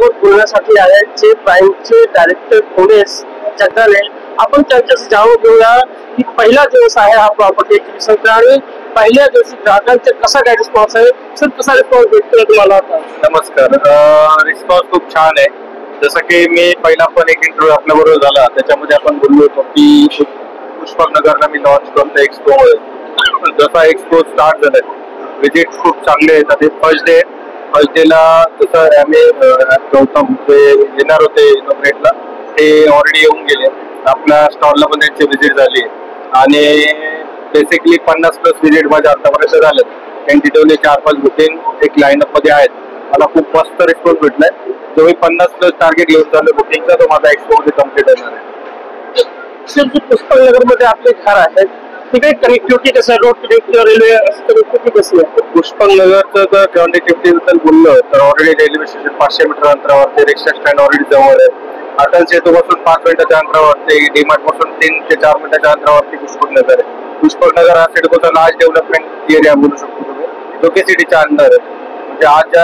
आपल्यासोबत बोलण्यासाठी आहेत जे प्राईमचे डायरेक्टर उमेश जगदाळे. आपण त्यांच्याशी जाणून घेऊया की पहिला दिवस आहे हा प्रॉपर्टी एक्झिबिशनचा आणि पहिल्या दिवशी ग्राहकांचा कसा काय रिस्पॉन्स आहे. सर, कसा रिस्पॉन्स भेटतोय तुम्हाला आता? नमस्कार. रिस्पॉन्स खूप छान आहे. जसं की मी पहिला पण एक इंटरव्ह्यू आपल्या बरोबर झाला, त्याच्यामध्ये आपण बोललो होतो की पुष्पकनगरला मी लॉन्च करतो एक्सपो. जसा एक्सपो स्टार्ट झालाय, विजिट खूप चांगले येतात. फर्स्ट डेला जसं आम्ही गौतम जे येणार होते इनॉग्रेटला, ते ऑलरेडी येऊन गेले. आपल्या स्टॉलला पण त्यांची विजिट झाली आणि बेसिकली 50+ विजिट माझ्या आतापर्यंत झाले. टेंटेटिव्हली 4-5 बुकिंग एक लाईनअप मध्ये आहेत. मला खूप मस्त रिस्पॉन्स भेटलाय. जो मी 50+ टार्गेट घेऊन चाललो बुकिंगचा, तो माझा एक्सपो मध्ये कम्प्लीट होणार आहे. सर, जे पुष्पकनगर मध्ये आपले घर आहेत तिकडे कनेक्टिव्हिटी कसं, रोड कनेक्टिव्हिटी, रेल्वे कनेक्टिव्हिटी कशी आहे? पुष्पकनगरचं जर कनेक्टिव्हिटी बद्दल बोललं तर ऑलरेडी रेल्वे स्टेशन 500 मीटर अंतरावरती, रिक्षा स्टँड ऑलरेडी जवळ आहे. अटल सेतूपासून 5 मिनिटाच्या अंतरावरती, डीमार्ट पासून 3 ते 4 मिनिटाच्या अंतरावरती पुष्पकनगर आहे. पुष्पकनगर हा सिडकोचा लार्ज डेव्हलपमेंट एरिया बोलू शकतो तुम्ही, जो की सिटीच्या अंडर आहे. म्हणजे आज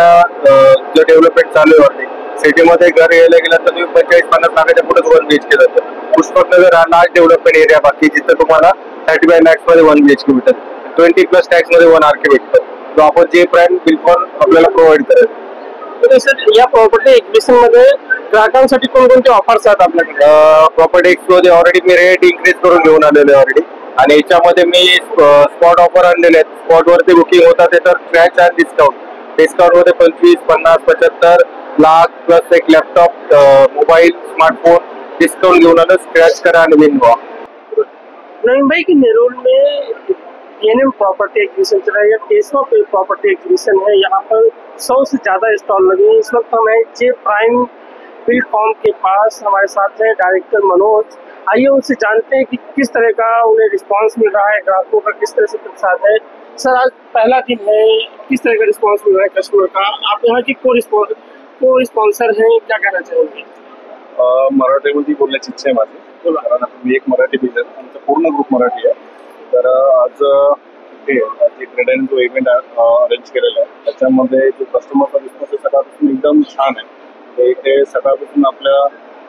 जो डेव्हलपमेंट चालू आहे सिटीमध्ये घर यायला गेलं तर तुम्ही 45-50 लाखाच्या पुढेच 1 BHK जातं. पुष्पकनगर हा लार्ज डेव्हलपमेंट एरिया, बाकी जिथं तुम्हाला 35 lakhs मध्ये 1 BHK भेटत, 20+ tax मध्ये 1 RK भेटतं, जो आपण जे प्राईम बिलफॉर आपल्याला प्रोव्हाइड करेल. तर सर, या प्रॉपर्टी एक्झिबिशन मध्ये ग्राहकांसाठी कोणकोणते ऑफर्स आहेत आपल्याकडे? प्रॉपर्टी एक्सपोमध्ये ऑलरेडी मी रेट इन्क्रीज करून घेऊन आलेले ऑलरेडी, आणि याच्यामध्ये मी स्पॉट ऑफर आणलेले आहेत. स्पॉटवरती बुकिंग होतात ते तर क्रॅच आणि डिस्काउंट मध्ये 25, 50, 75 लाख प्लस एक लॅपटॉप, मोबाईल, स्मार्टफोन डिस्काउंट घेऊन आलं. स्क्रॅच करा आणि विन व्हा. नवीन भाई की नेरुल में एनएम प्रॉपर्टी एक्विजिशन चल रहा है, या केशवा पे प्रॉपर्टी एक्विजिशन है। यहाँ पर 100 से ज़्यादा स्टॉल लगे हैं। इस वक्त हम हैं जे प्राइम प्लेटफॉर्म के पास, हमारे साथ हैं डायरेक्टर मनोज। आइए उनसे जानते हैं कि किस तरह का उन्हें रिस्पांस मिल रहा है, ग्राहकों का किस तरह से प्रतिसाद है। सर, आज पहला दिन है, किस तरह का रिस्पांस मिल रहा है कस्टमर का? आप यहाँ की को स्पॉन्सर हैं, क्या कहना चाहेंगे? मराठीमध्ये बोलण्याची इच्छा आहे माझी, कारण मी एक मराठी बिल्डर, आमचा पूर्ण ग्रुप मराठी आहे. तर आज जे क्रेडाने जो इव्हेंट अरेंज केलेला आहे त्याच्यामध्ये जो कस्टमरचा रिस्पॉन्स सकाळपासून एकदम छान आहे. इथे सकाळपासून आपल्या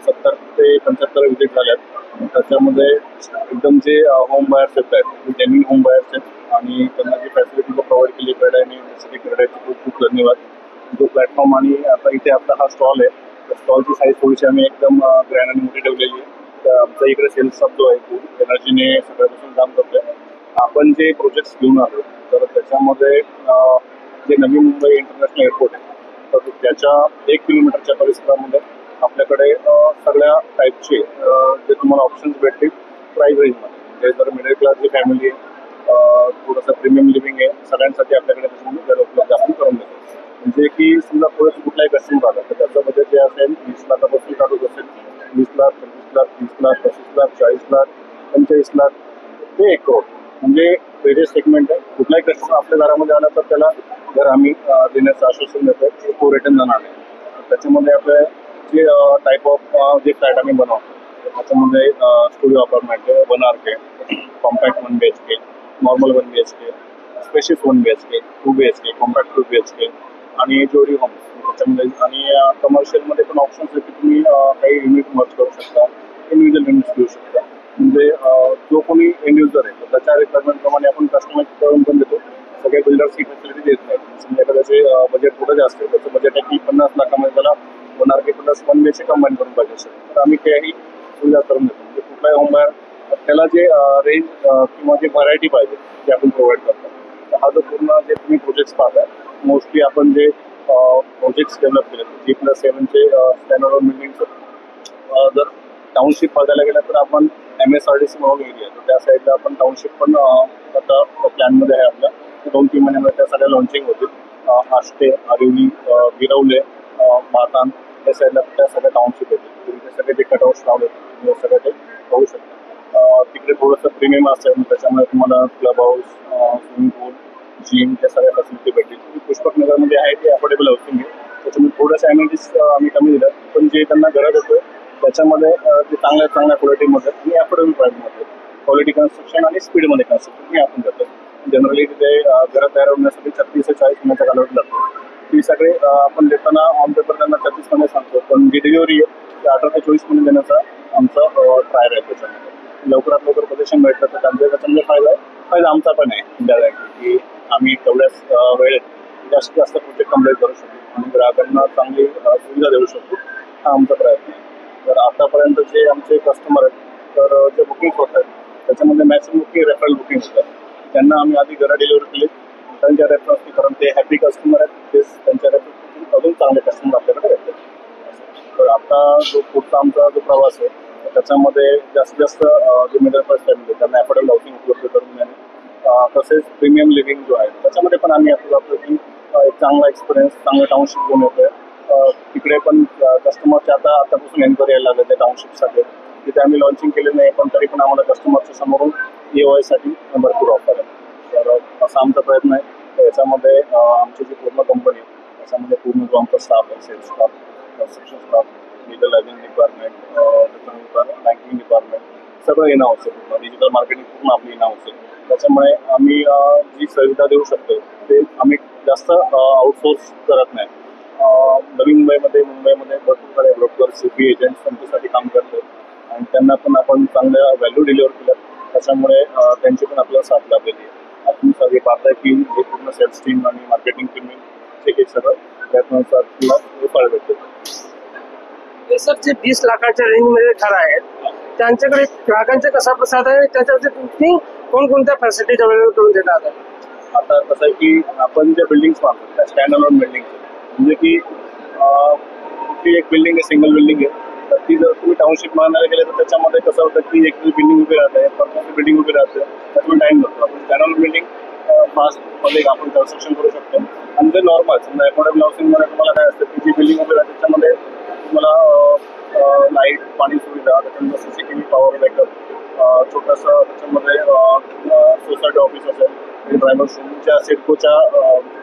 70 ते 75 विजिट झाल्यात. त्याच्यामध्ये एकदम जे होम बायर्स येत आहेत, जेन्युइन होम बायर्स आहेत, आणि त्यांना जी फॅसिलिटी प्रोव्हाइड केली क्रेडाने, त्यासाठी क्रेडाचे खूप खूप धन्यवाद. जो प्लॅटफॉर्म आणि आता इथे आपला हा स्टॉल आहे, स्टॉलची साईज थोडीशी आम्ही एकदम ग्रँड आणि मोठी ठेवलेली आहे. तर आमचा इकडे सेल्स सब जो आहे खूप एनर्जीने सगळ्यापासून काम करतोय. आपण जे प्रोजेक्ट्स घेऊन आलो तर त्याच्यामध्ये जे नवी मुंबई इंटरनॅशनल एअरपोर्ट आहे, तर त्याच्या 1 किलोमीटरच्या परिसरामध्ये आपल्याकडे सगळ्या टाईपचे जे तुम्हाला ऑप्शन्स भेटतील प्राईस रेंजमध्ये. म्हणजे जर मिडल क्लासची फॅमिली, थोडंसं प्रीमियम लिव्हिंग आहे, सगळ्यांसाठी आपल्याकडे त्याच्यामध्ये घर उपलब्ध आपण करून देतो. म्हणजे की समजा थोडंसं कुठलाही कस्टमर आला तर त्याचं बजेट जे असेल 20 लाखापासून काढून असेल, 20 लाख, 25 लाख, 30 लाख, 35 लाख, 40 लाख, 45 लाख ते 1 करोड, म्हणजे वेरियस सेगमेंट आहे. कुठलाही कस्टमर आपल्या घरामध्ये आला तर त्याला घर आम्ही देण्याचं आश्वासन देतो, तो रिटर्न जाणार नाही. त्याच्यामध्ये आपले जे टाईप ऑफ जे फ्लॅट आम्ही बनवतो त्याच्यामध्ये स्टुडिओ अपार्टमेंट आहे, 1 RK, compact 1 BHK, normal 1 BHK, spacious 1 BHK, 2 BHK, compact 2 BHK आणि जोडी होम त्याच्यामध्ये. आणि कमर्शियलमध्ये पण ऑप्शन्स आहे की तुम्ही काही युनिट मर्ज करू शकता, इंडिव्हिज्युअल युनिट्स घेऊ शकता. म्हणजे जो कोणी एंड युजर आहे तर त्याच्या रिक्वायरमेंटप्रमाणे आपण कस्टमाइज करून पण देतो. सगळे बिल्डर्स ही फॅसिलिटी देत नाही. समजा एखाद्याचे बजेट कुठं जास्त आहे, त्याचं बजेट आहे की 50 लाखामध्ये त्याला 1 RK प्लस 1 BHK कंबाईन करून पाहिजे असेल तर आम्ही त्याही सुविधा करून देतो. म्हणजे कुठलाही होम बायर त्याला जे रेंज किंवा जे व्हरायटी पाहिजे ते आपण प्रोव्हाइड करतो. तर हा जो पूर्ण जे तुम्ही प्रोजेक्ट्स पाहताय, मोस्टली आपण जे प्रोजेक्ट्स डेव्हलप केले G+7चे स्टँडअलोन बिल्डिंगचं. जर टाउनशिप बघायला गेलं तर आपण MSRDC म्हणून एरिया, तर त्या साईडला आपण टाउनशिप पण आता प्लॅनमध्ये आहे आपल्या. 2-3 महिन्यामध्ये त्या सगळ्या लॉन्चिंग होतील. आष्टे, आरिवली, गिरवले, मातान या साईडला त्या सगळ्या टाउनशिप येतील. तिथे सगळे जे कटआउट्स लावले सगळं ते होऊ शकतं. तिकडे थोडंसं प्रीमियम असेल, त्याच्यामुळे तुम्हाला क्लब हाऊस, स्विमिंग पूल, जिम त्या सगळ्या फॅसिलिटी भेटतील. पुष्पकनगरमध्ये आहे ते अफोर्डेबल हाऊसिंग आहे, त्याच्यामुळे थोड्याशा ॲम्युनिटीज आम्ही कमी दिल्यात, पण जे त्यांना गरज होतं त्याच्यामध्ये ते चांगल्या क्वालिटीमध्ये आणि अफोर्डेबल प्राईसमध्ये क्वालिटी कन्स्ट्रक्शन आणि स्पीडमध्ये कन्स्ट्रक्शन हे आपण करतो. जनरली तिथे घरं तयार होण्यासाठी 36 ते 40 महिन्याचा कालावधी लागतो. ती सगळे आपण देताना ऑन पेपर त्यांना 36 मध्ये सांगतो, पण जी डिलिव्हरी आहे ती 18 ते 24 मध्ये देण्याचा आमचा ट्रायल आहे. त्याच्यामध्ये लवकरात लवकर पोझिशन भेटलं तर त्याच्यामध्ये फायदा आमचा पण आहे इंडायरेक्टली, की आम्ही तेवढ्याच वेळेत जास्तीत जास्त प्रोजेक्ट कम्प्लीट करू शकतो आणि ग्राहकांना चांगली सुविधा देऊ शकतो. हा आमचा प्रयत्न आहे. तर आतापर्यंत जे आमचे कस्टमर आहेत तर जे बुकिंग होत आहेत त्याच्यामध्ये मॅक्सिमम रेफरल बुकिंग होतात. त्यांना आम्ही आधी घरं डिलिव्हरी केली, त्यांच्या रेफरन्सनी, कारण ते हॅपी कस्टमर आहेत, तेच त्यांच्या रेफरन्स अजून चांगले कस्टमर आपल्याकडे येतात. तर आता जो पुढचा आमचा जो प्रवास आहे त्याच्यामध्ये जास्तीत जास्त जे मिडल क्लास फॅमिली त्यांना अफोर्डेबल हाऊसिंग उपलब्ध करून देणे, तसेच प्रीमियम लिव्हिंग जो आहे त्याच्यामध्ये पण आम्ही आता जातो की एक चांगला एक्सपिरियन्स, चांगलं टाउनशिप घेऊन येतोय. तिकडे पण कस्टमरचे आतापासून एन्क्वायरी यायला लागले त्या टाउनशिपसाठी. तिथे आम्ही लॉन्चिंग केले नाही, पण तरी पण आम्हाला कस्टमरच्या समोरून EOI साठी भरपूर ऑफर आहे. तर असा आमचा प्रयत्न आहे. तर याच्यामध्ये आमची जी पूर्ण कंपनी आहे त्याच्यामध्ये पूर्ण जो आमचा स्टाफ आहे, sales staff, construction staff, legal admin department, त्याच्यानंतर बँकिंग डिपार्टमेंट, सगळं इन हाऊस आहे. डिजिटल मार्केटिंग पूर्ण आपली इन हाऊस आहे. त्याच्यामुळे आम्ही जी सुविधा देऊ शकतो ते आम्ही जास्त आउटसोर्स करत नाही. नवी मुंबईमध्ये भरपूर सारे ब्रोकर, CP एजंट्स त्यांच्यासाठी काम करतो आणि त्यांना पण आपण चांगल्या व्हॅल्यू डिलिव्हर केल्या, त्याच्यामुळे त्यांची पण आपल्याला साथ लाभलेली आहे. आपण सगळे पाहताय की हे पूर्ण सेल्स टीम आणि मार्केटिंग टीम हे सगळं प्रयत्नानुसार आपल्याला फळ भेटतो. हे सर जे 20 लाखाच्या रेंजमध्ये घर आहेत त्यांच्याकडे ग्राहकांचा कसा प्रसाद आहे, त्याच्यावरती तुम्ही कोणकोणत्या फॅसिलिटीज अवेलेबल करून देतात? आता कसं आहे की आपण जे बिल्डिंग्स पाहतो त्या स्टँड अलोन बिल्डिंग, म्हणजे की कुठली एक बिल्डिंग आहे, सिंगल बिल्डिंग आहे, तर ती जर तुम्ही टाउनशिप मानायला गेले तर त्याच्यामध्ये कसं होतं की एक बिल्डिंग उभी राहते, परत बिल्डिंग उभी राहते, त्याच्यामुळे टाईम लागतो. आपण स्टँड अलोन बिल्डिंग फास्टमध्ये आपण कन्स्ट्रक्शन करू शकतो. आणि जे नॉर्मल समजा अफोर्डेबल हाऊसिंगमध्ये तुम्हाला काय असतं की जी बिल्डिंग उभी राहते त्याच्यामध्ये तुम्हाला लाईट, पाणी सुविधा, त्याच्यानंतर CCTV, पॉवर बॅकअप, छोटंसं त्याच्यामध्ये सोसायटी ऑफिस असेल, ड्रायव्हर रूमच्या सिडकोच्या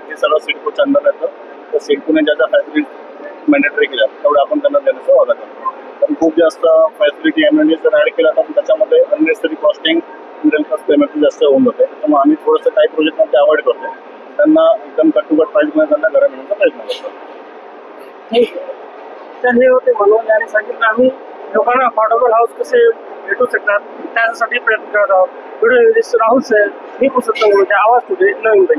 हे सगळं सिडकोच्या अंडर येतं. तर सिडकोने ज्या ज्या फॅसिलिटी मॅन्डेटरी केल्या तेवढ्या आपण त्यांना देण्याचा वादा करतो. पण खूप जास्त फॅसिलिटी एमएनडी जर ॲड केल्या तर त्याच्यामध्ये unnecessary costing middle class payment जास्त होऊन जाते. त्याच्यामुळे आम्ही थोडंसं काही प्रोजेक्टमध्ये अवॉइड करतो, त्यांना एकदम कट टू कट प्राईजमध्ये त्यांना घरं मिळण्याचा प्रयत्न करतो. ठीक आहे. तर हे होते मनोज यांनी सांगितलं आम्ही लोकांना अफोर्डेबल हाऊस कसे भेटू शकतात त्यासाठी प्रयत्न करत आहोत. व्हिडिओ राहुल सर, मी पुरुषोत्तम, आवाज टुडे, नवी मुंबई.